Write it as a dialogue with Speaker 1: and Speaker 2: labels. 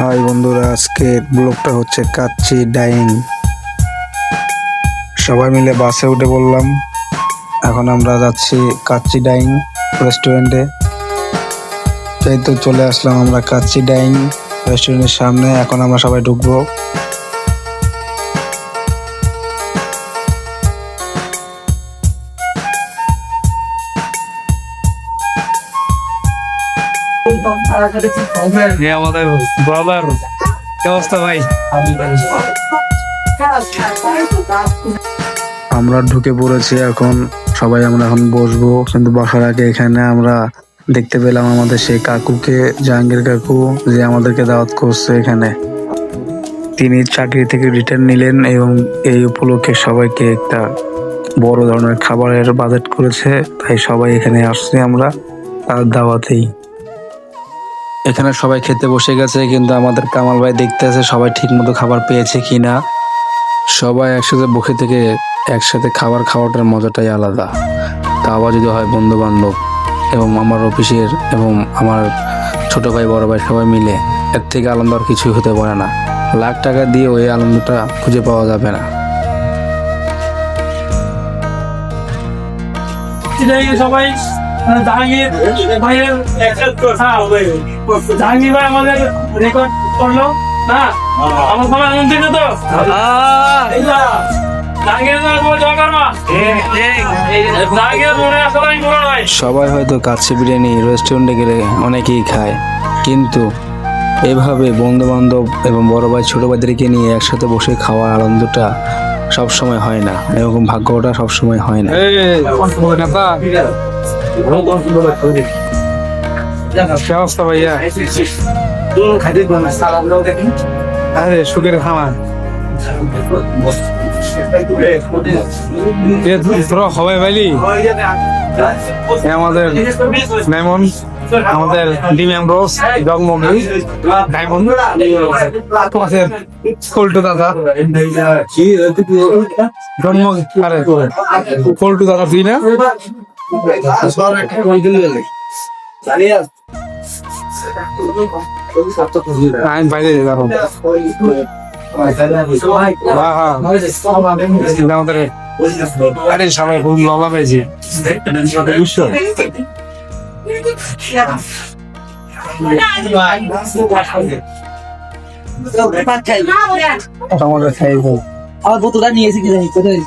Speaker 1: High বন্ধুরা, আজকের ব্লগটা হচ্ছে কাচ্চি ডাইং। সবাই মিলে বাসে উঠে পড়লাম। এখন আমরা যাচ্ছি কাচ্চি ডাইং রেস্টুরেন্টে। এই তো চলে আসলাম আমরা কাচ্চি ডাইং রেস্টুরেন্টের সামনে। এখন আমরা সবাই ঢুকবো।
Speaker 2: আমাদের ব্রাদার কি অবস্থা ভাই?
Speaker 1: আমরা ঢুকে পড়েছি। এখন সবাই আমরা এখন বসবো, কিন্তু বসার আগে এখানে আমরা দেখতে পেলাম আমাদের সেই কাকুকে, জাহাঙ্গীর কাকু, যে আমাদেরকে দাওয়াত করছে এখানে। তিনি চাকরি থেকে রিটার্ন নিলেন এবং এই উপলক্ষে সবাইকে একটা বড় ধরনের খাবারের বাজেট করেছে। তাই সবাই এখানে আসছে আমরা তার দাওয়াতেই। এখানে সবাই খেতে বসে গেছে, কিন্তু আমাদের কামাল ভাই দেখতে আছে সবাই ঠিক মতো খাবার পেয়েছে কিনা। সবাই একসাথে বসে থেকে একসাথে খাবার খাওয়াটার মজাটাই আলাদা। তা আবার যদি হয় বন্ধু বান্ধব এবং আমার অফিসের এবং আমার ছোট ভাই বড় ভাই সবাই মিলে, এর থেকে আনন্দ আর কিছুই হতে পারে না। লাখ টাকা দিয়ে ওই আনন্দটা খুঁজে পাওয়া যাবে না।
Speaker 2: সবাই জাহাঙ্গীর ভাইয়ের জাহাঙ্গীর ভাই আমাদের রেকর্ড করলো না, আমার সবাই আনন্দিত তো।
Speaker 1: সবাই হয়তো কাচ্চি বিরিয়ানি রেস্টুরেন্টে গেলে অনেকেই খায়, কিন্তু এভাবে বন্ধু বান্ধব এবং বড় ভাই ছোট ভাইদেরকে নিয়ে একসাথে বসে খাওয়ার আনন্দটা সব সময় হয় না, এরকম ভাগ্যটা সব সময় হয় না।
Speaker 2: কি অবস্থা ভাইয়া? আরে সুখের খামার সবাই ভাইলি আমাদের মেমন, আমাদের ডিম এমরোজ, জগমগি, ডায়মন্ড, তোমাদের পল্টু দাদা, জন্ম আরে পল্টু দাদা তুই না? আমি বাইরে যাবো। আমাদের আরে সবাই খুব ললা পেয়েছি।
Speaker 1: আমাদের খাই
Speaker 3: আমার বোতলটা নিয়েছি কি জানি কোথায়